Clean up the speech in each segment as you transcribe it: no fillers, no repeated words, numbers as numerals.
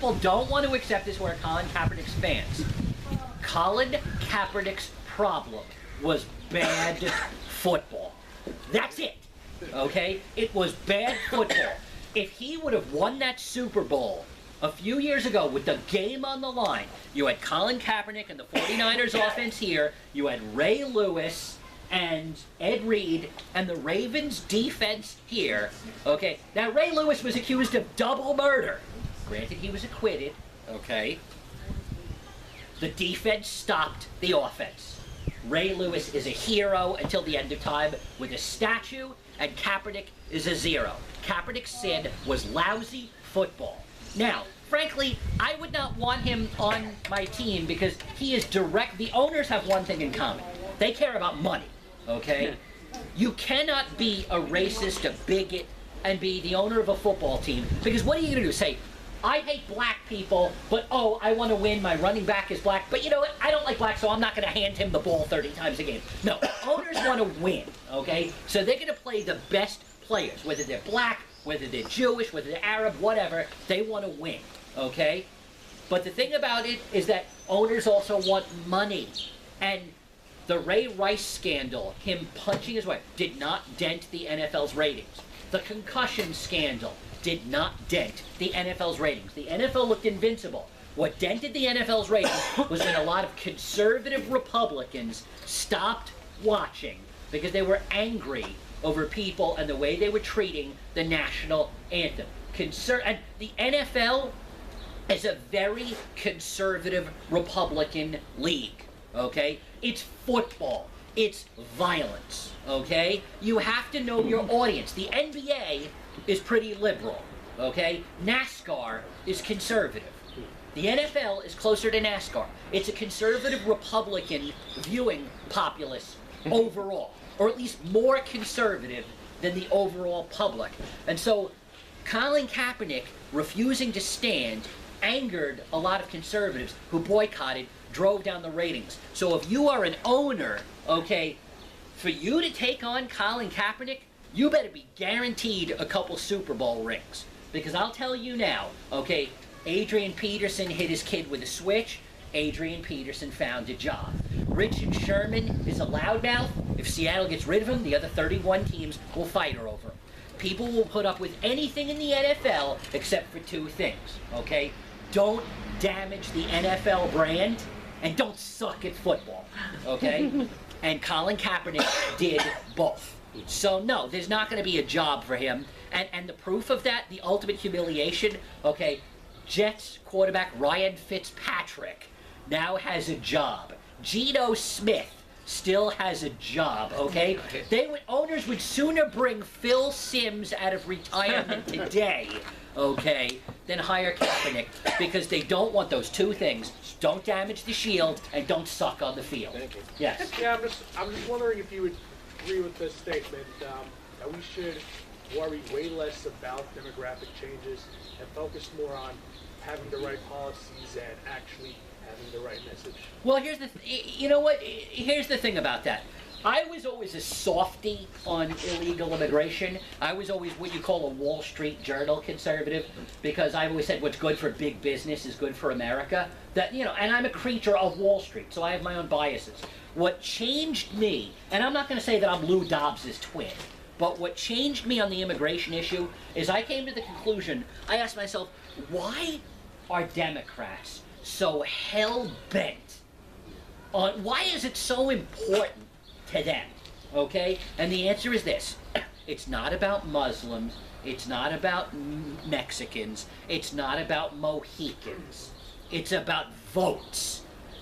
people don't want to accept this who are Colin Kaepernick's fans. Colin Kaepernick's problem was bad football. That's it. Okay? It was bad football. If he would have won that Super Bowl a few years ago with the game on the line, you had Colin Kaepernick and the 49ers offense here, you had Ray Lewis and Ed Reed and the Ravens defense here. Okay? Now, Ray Lewis was accused of double murder. Granted, he was acquitted. Okay? The defense stopped the offense. Ray Lewis is a hero until the end of time with a statue, and Kaepernick is a zero. Kaepernick's sin was lousy football. Now, frankly, I would not want him on my team because he is direct. The owners have one thing in common. They care about money, okay? You cannot be a racist, a bigot, and be the owner of a football team, because what are you going to do? Say, I hate black people, but oh, I want to win, my running back is black, but you know what, I don't like black, so I'm not going to hand him the ball 30 times a game. No, owners want to win, okay? So they're going to play the best players, whether they're black, whether they're Jewish, whether they're Arab, whatever, they want to win, okay? But the thing about it is that owners also want money, and the Ray Rice scandal, him punching his wife, did not dent the NFL's ratings. The concussion scandal did not dent the NFL's ratings. The NFL looked invincible. What dented the NFL's ratings was when a lot of conservative Republicans stopped watching because they were angry over people and the way they were treating the national anthem. And the NFL is a very conservative Republican league, okay? It's football. It's violence, okay? You have to know your audience. The NBA is pretty liberal, okay? NASCAR is conservative. The NFL is closer to NASCAR. It's a conservative Republican viewing populace overall, or at least more conservative than the overall public. And so Colin Kaepernick refusing to stand angered a lot of conservatives who boycotted, drove down the ratings. So if you are an owner, okay, for you to take on Colin Kaepernick, you better be guaranteed a couple Super Bowl rings. Because I'll tell you now, okay, Adrian Peterson hit his kid with a switch. Adrian Peterson found a job. Richard Sherman is a loudmouth. If Seattle gets rid of him, the other 31 teams will fight her over him. People will put up with anything in the NFL except for two things, okay? Don't damage the NFL brand, and don't suck at football, okay? And Colin Kaepernick did both. So no, there's not going to be a job for him. And the proof of that, the ultimate humiliation, okay, Jets quarterback Ryan Fitzpatrick now has a job. Geno Smith still has a job, okay? Owners would sooner bring Phil Simms out of retirement today, okay, than hire Kaepernick, because they don't want those two things. Don't damage the shield and don't suck on the field. Thank you. Yes. Yeah, I'm just wondering if you would agree with this statement that we should worry way less about demographic changes and focus more on having the right policies and actually having the right message. Well, you know what? Here's the thing about that. I was always a softie on illegal immigration. I was always what you call a Wall Street Journal conservative, because I always said what's good for big business is good for America. That, you know, and I'm a creature of Wall Street, so I have my own biases. What changed me, and I'm not going to say that I'm Lou Dobbs' twin, but what changed me on the immigration issue is I came to the conclusion, I asked myself, why are Democrats so hell-bent on, why is it so important to them, okay? And the answer is this. It's not about Muslims. It's not about Mexicans. It's not about Mohicans. It's about votes.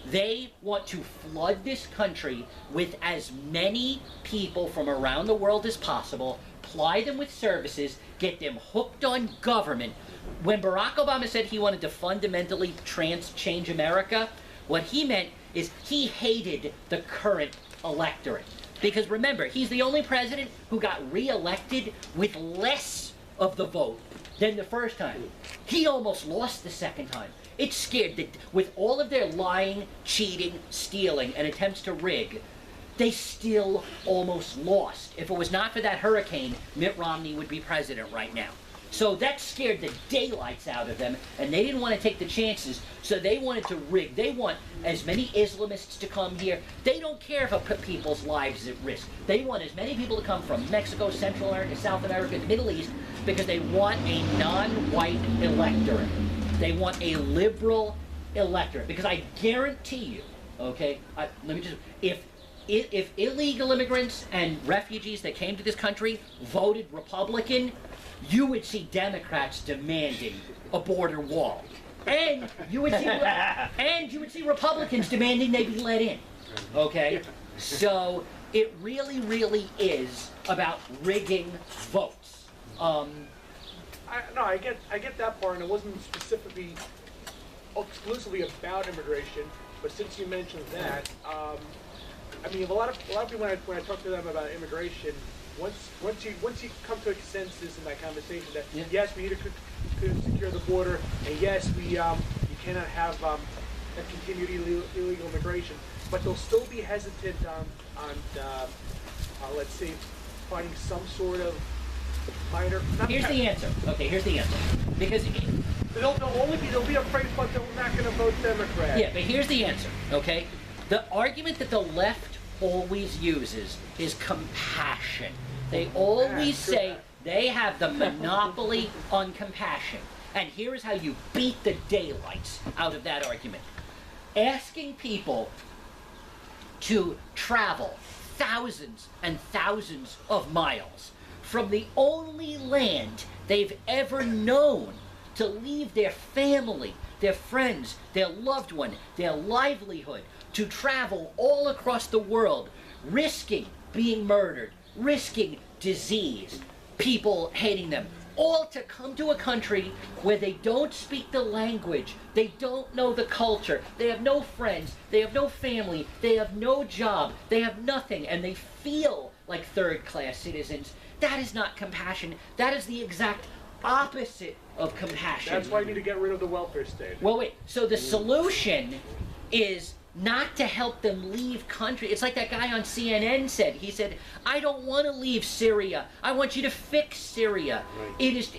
They want to flood this country with as many people from around the world as possible, ply them with services, get them hooked on government. When Barack Obama said he wanted to fundamentally change America, what he meant is he hated the current electorate. Because remember, he's the only president who got reelected with less of the vote than the first time. He almost lost the second time. It's scared that with all of their lying, cheating, stealing, and attempts to rig, they still almost lost. If it was not for that hurricane, Mitt Romney would be president right now. So that scared the daylights out of them, and they didn't want to take the chances, so they wanted to rig. They want as many Islamists to come here. They don't care if it put people's lives at risk. They want as many people to come from Mexico, Central America, South America, the Middle East, because they want a non-white electorate. They want a liberal electorate, because I guarantee you, okay, let me just, if illegal immigrants and refugees that came to this country voted Republican, you would see Democrats demanding a border wall, and you would see Republicans demanding they be let in. Okay, so it really, really is about rigging votes. I get that part, and it wasn't specifically exclusively about immigration. But since you mentioned that, I mean, a lot of people when I talk to them about immigration, once you come to a consensus in that conversation that yes, we need to secure the border, and yes, you cannot have a continued illegal immigration, but they'll still be hesitant on let's say finding some sort of minor. Here's the answer. Okay, here's the answer. Because they'll be afraid, but they're not going to vote Democrat. yeah, but here's the answer. Okay, the argument that the left always uses is compassion. They always say they have the monopoly on compassion. And here is how you beat the daylights out of that argument. Asking people to travel thousands and thousands of miles from the only land they've ever known, to leave their family, their friends, their loved one, their livelihood, to travel all across the world, risking being murdered, risking disease, people hating them, all to come to a country where they don't speak the language, they don't know the culture, they have no friends, they have no family, they have no job, they have nothing, and they feel like third-class citizens. That is not compassion. That is the exact opposite of compassion. That's why you need to get rid of the welfare state. Well, wait. So the solution is not to help them leave country. It's like that guy on CNN said. He said, I don't want to leave Syria. I want you to fix Syria. Right. It is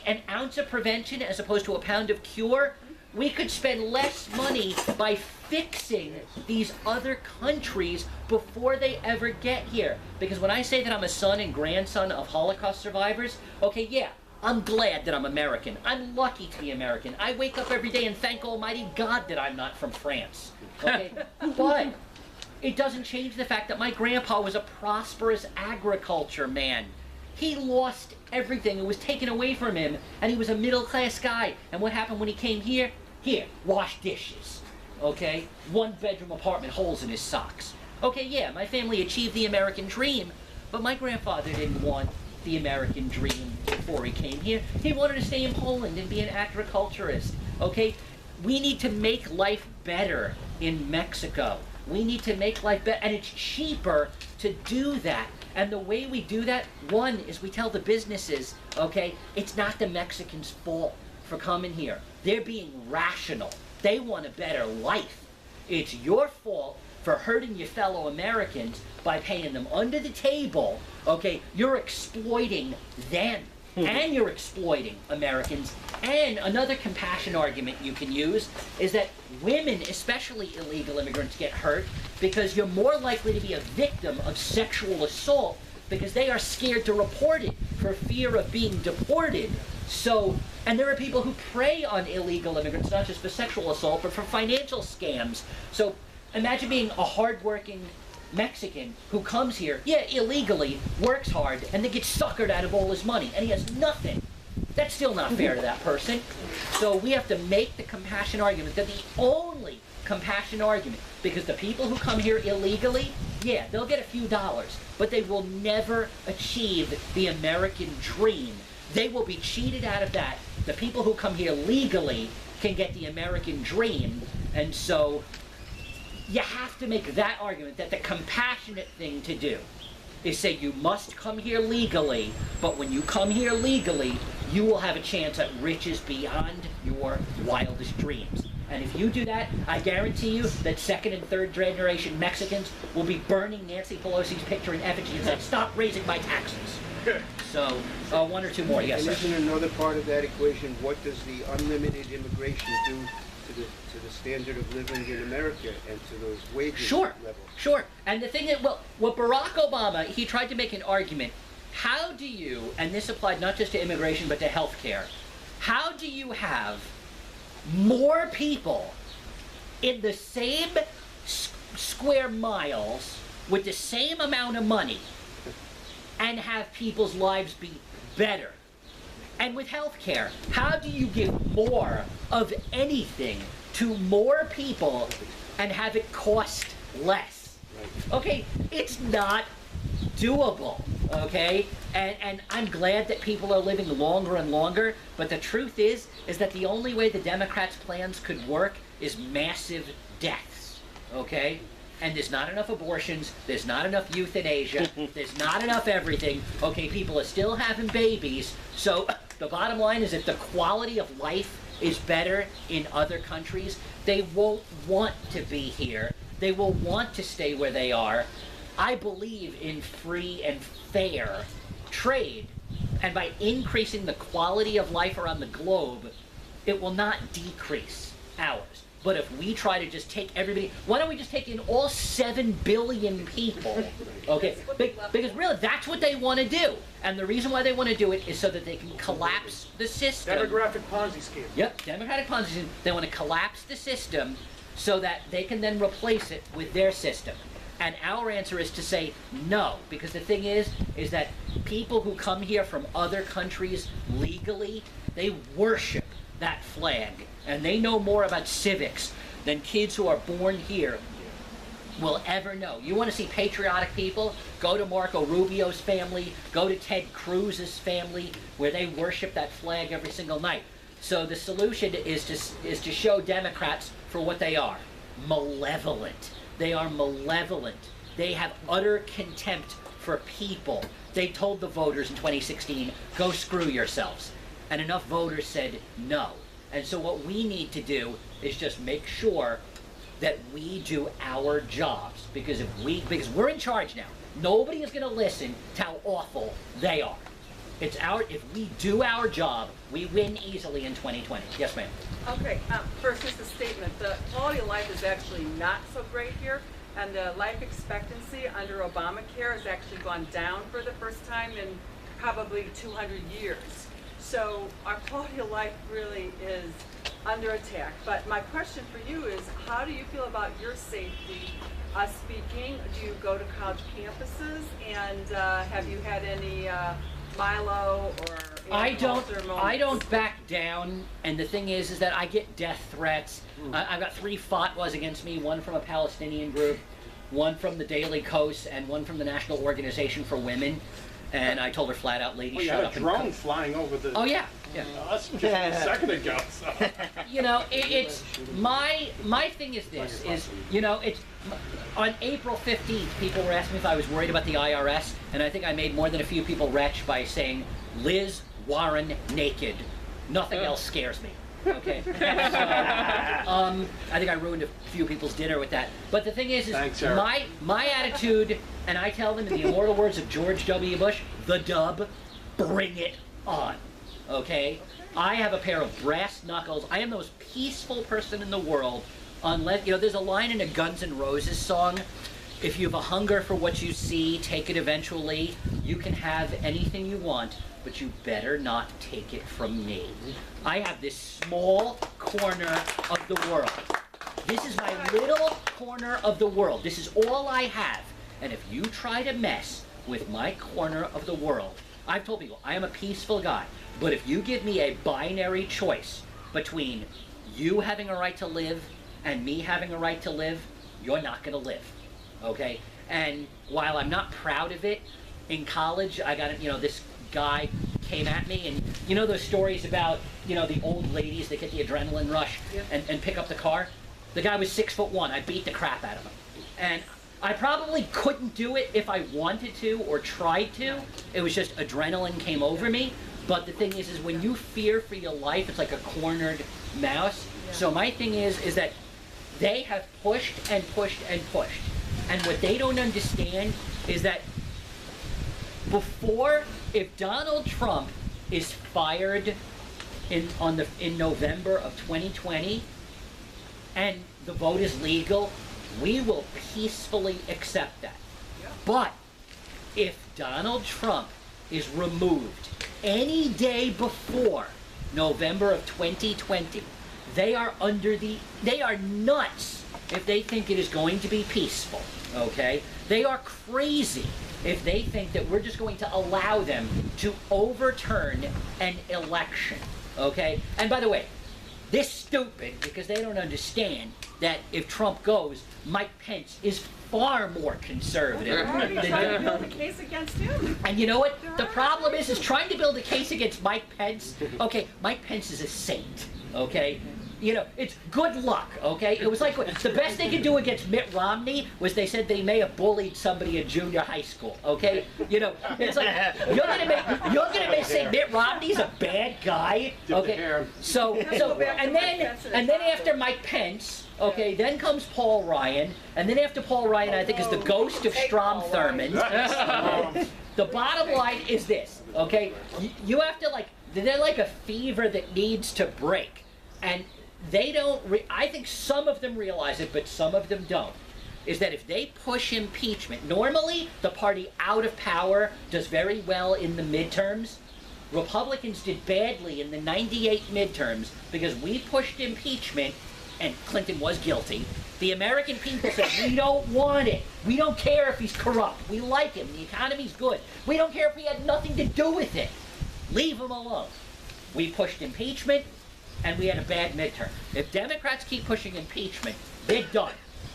an ounce of prevention as opposed to a pound of cure. We could spend less money by fixing these other countries before they ever get here. Because when I say that I'm a son and grandson of Holocaust survivors, okay, yeah, I'm glad that I'm American. I'm lucky to be American. I wake up every day and thank Almighty God that I'm not from France. Okay? But it doesn't change the fact that my grandpa was a prosperous agriculture man. He lost everything. It was taken away from him, and he was a middle-class guy. And what happened when he came here? Here, wash dishes. Okay? One-bedroom apartment, holes in his socks. Okay, yeah, my family achieved the American dream, but my grandfather didn't want the American dream before he came here. He wanted to stay in Poland and be an agriculturist. Okay? We need to make life better in Mexico. We need to make life better, and it's cheaper to do that. And the way we do that, one, is we tell the businesses, okay, it's not the Mexicans' fault for coming here. They're being rational. They want a better life. It's your fault for hurting your fellow Americans by paying them under the table. Okay, you're exploiting them, and you're exploiting Americans. And another compassion argument you can use is that women, especially illegal immigrants, get hurt because you're more likely to be a victim of sexual assault because they are scared to report it for fear of being deported. So, and there are people who prey on illegal immigrants, not just for sexual assault, but for financial scams. So imagine being a hardworking Mexican who comes here, yeah, illegally, works hard, and then gets suckered out of all his money, and he has nothing. That's still not fair to that person. So we have to make the compassion argument. That the only compassion argument, because the people who come here illegally, yeah, they'll get a few dollars, but they will never achieve the American dream. They will be cheated out of that. The people who come here legally can get the American dream, and so you have to make that argument, that the compassionate thing to do is say you must come here legally, but when you come here legally, you will have a chance at riches beyond your wildest dreams. And if you do that, I guarantee you that second and third generation Mexicans will be burning Nancy Pelosi's picture in effigy and saying, stop raising my taxes. So, one or two more, yes, And sir. isn't another part of that equation, what does the unlimited immigration do to the standard of living in America and to those wages Sure, levels? sure. And the thing is, well, what Barack Obama, he tried to make an argument. How do you, and this applied not just to immigration but to healthcare, how do you have more people in the same square miles with the same amount of money and have people's lives be better? And with healthcare, how do you give more of anything to more people and have it cost less? Okay, it's not doable, okay? And I'm glad that people are living longer and longer, but the truth is that the only way the Democrats' plans could work is massive deaths, okay? And there's not enough abortions, there's not enough euthanasia, there's not enough everything. Okay, people are still having babies, so the bottom line is if the quality of life is better in other countries, they won't want to be here. They will want to stay where they are. I believe in free and fair trade, and by increasing the quality of life around the globe, it will not decrease ours. But if we try to just take everybody, why don't we just take in all 7 billion people? Okay, because really that's what they want to do. And the reason why they want to do it is so that they can collapse the system. Demographic Ponzi scheme. Yep, democratic Ponzi scheme. They want to collapse the system so that they can then replace it with their system. And our answer is to say no, because the thing is that people who come here from other countries legally, they worship that flag, and they know more about civics than kids who are born here will ever know. You want to see patriotic people? Go to Marco Rubio's family, go to Ted Cruz's family, where they worship that flag every single night. So the solution is to show Democrats for what they are, malevolent. They are malevolent. They have utter contempt for people. They told the voters in 2016, go screw yourselves. And enough voters said no. And so what we need to do is just make sure that we do our jobs. Because because we're in charge now. Nobody is going to listen to how awful they are. If we do our job, we win easily in 2020. Yes, ma'am. Okay, first just a statement. The quality of life is actually not so great here, and the life expectancy under Obamacare has actually gone down for the first time in probably 200 years. So our quality of life really is under attack. But my question for you is, how do you feel about your safety? Speaking, do you go to college campuses, and have you had any Milo or I moments? don't back down, and the thing is that I get death threats. I've got 3 fatwas against me, one from a Palestinian group, one from the Daily Kos, and one from the National Organization for Women. And I told her flat out, lady, shut up. You had a drone flying over the... Oh, yeah. Us just a second ago, so... You know, it's my thing is this, is, you know, it's on April 15th, people were asking me if I was worried about the IRS, and I think I made more than a few people retch by saying, Liz Warren naked. Nothing else scares me. Okay. So, I think I ruined a few people's dinner with that. But the thing is Thanks, Eric. my attitude, and I tell them in the immortal words of George W. Bush, the dub, bring it on. Okay? I have a pair of brass knuckles. I am the most peaceful person in the world, unless, you know, there's a line in a Guns N' Roses song, if you have a hunger for what you see, take it eventually. You can have anything you want, but you better not take it from me. I have this small corner of the world. This is my little corner of the world. This is all I have. And if you try to mess with my corner of the world, I've told people, I am a peaceful guy, but if you give me a binary choice between you having a right to live and me having a right to live, you're not going to live, okay? And while I'm not proud of it, in college, I got, you know, this guy came at me, and you know those stories about, you know, the old ladies that get the adrenaline rush and pick up the car? The guy was 6'1". I beat the crap out of him. And I probably couldn't do it if I wanted to or tried to. It was just adrenaline came over me. But the thing is when you fear for your life, it's like a cornered mouse. Yeah. So my thing is that they have pushed and pushed and pushed. And what they don't understand is that if Donald Trump is fired in November of 2020, and the vote is legal, we will peacefully accept that. But if Donald Trump is removed any day before November of 2020, they are nuts if they think it is going to be peaceful, okay? They are crazy if they think that we're just going to allow them to overturn an election, okay? And by the way, they're stupid because they don't understand that if Trump goes, Mike Pence is far more conservative They're already than trying to build a case against him. And you know what? The problem is trying to build a case against Mike Pence. Okay, Mike Pence is a saint, okay? You know, it's good luck, okay? It was like the best they could do against Mitt Romney was they said they may have bullied somebody in junior high school, okay? You know, it's like you're gonna make say Mitt Romney's a bad guy, okay? So and then after Mike Pence, okay, then comes Paul Ryan, and then after Paul Ryan, I think is the ghost of Strom Thurmond. The bottom line is this, okay? You have to they're like a fever that needs to break, and they don't, I think some of them realize it, but some of them don't, is that if they push impeachment, normally the party out of power does very well in the midterms. Republicans did badly in the '98 midterms because we pushed impeachment, and Clinton was guilty. The American people said, we don't want it. We don't care if he's corrupt. We like him. The economy's good. We don't care if he had nothing to do with it. Leave him alone. We pushed impeachment, and we had a bad midterm. If Democrats keep pushing impeachment, they're done.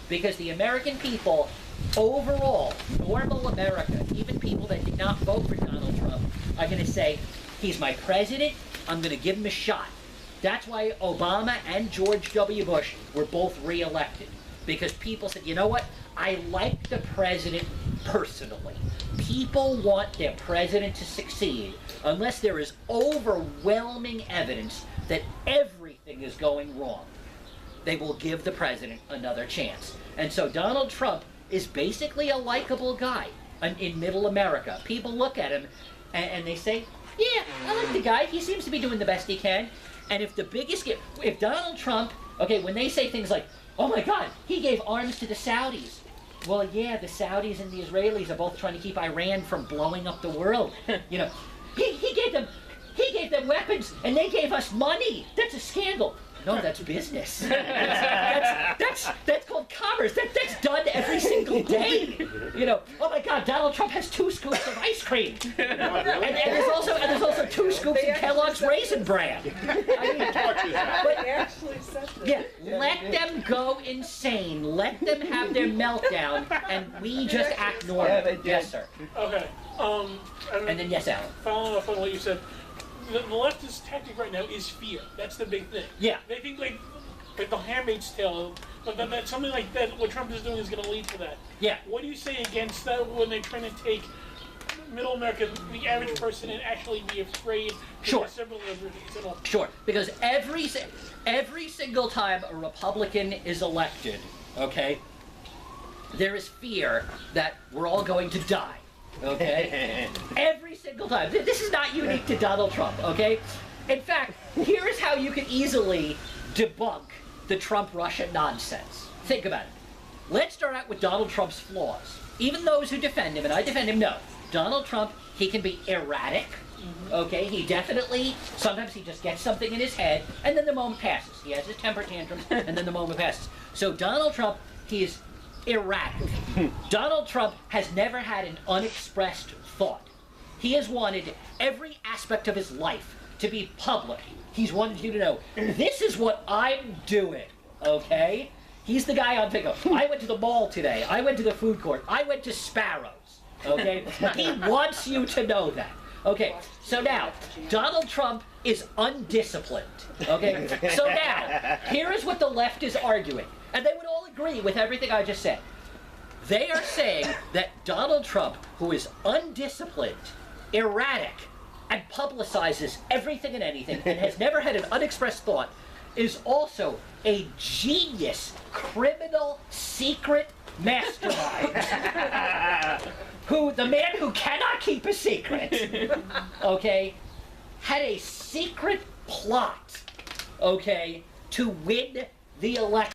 Because the American people, overall, normal America, even people that did not vote for Donald Trump, are going to say, he's my president, I'm going to give him a shot. That's why Obama and George W. Bush were both re-elected. Because people said, you know what? I like the president personally. People want their president to succeed unless there is overwhelming evidence that everything is going wrong. They will give the president another chance. And so Donald Trump is basically a likable guy in middle America. People look at him and they say, yeah, I like the guy. He seems to be doing the best he can. And if if Donald Trump, okay, when they say things like, oh my God, he gave arms to the Saudis. Well, yeah, the Saudis and the Israelis are both trying to keep Iran from blowing up the world. You know, he gave them weapons and they gave us money. That's a scandal. No, that's business. That's called commerce. That's done every single day. You know, oh my God, Donald Trump has 2 scoops of ice cream, and there's also 2 scoops of Kellogg's Raisin Bran. I mean, let them go insane. Let them have their meltdown, and we just act normal. Yes, sir. Okay. And then yes, Alan. Following up on what you said, the leftist tactic right now is fear. That's the big thing. Yeah. They think like the Handmaid's Tale, but that something like that, what Trump is doing is going to lead to that. Yeah. What do you say against that when they're trying to take middle America, the average person, and actually be afraid? Sure. Sure. Sure. Because every single time a Republican is elected, okay, there is fear that we're all going to die. Okay? Every single time. This is not unique to Donald Trump, okay? In fact, here is how you can easily debunk the Trump-Russia nonsense. Think about it. Let's start out with Donald Trump's flaws. Even those who defend him, and I defend him, know. Donald Trump, he can be erratic, okay? He definitely, sometimes he just gets something in his head, and then the moment passes. He has his temper tantrums, and then the moment passes. So Donald Trump, he is erratic. Donald Trump has never had an unexpressed thought. He has wanted every aspect of his life to be public. He's wanted you to know, this is what I'm doing, okay? He's the guy on Pico. I went to the mall today. I went to the food court. I went to Sparrows, okay? He wants you to know that. Okay, so now, Donald Trump is undisciplined, okay? So now, here is what the left is arguing. And they would all agree with everything I just said. They are saying that Donald Trump, who is undisciplined, erratic, and publicizes everything and anything, and has never had an unexpressed thought, is also a genius, criminal, secret mastermind, the man who cannot keep a secret, okay, had a secret plot, okay, to win the election.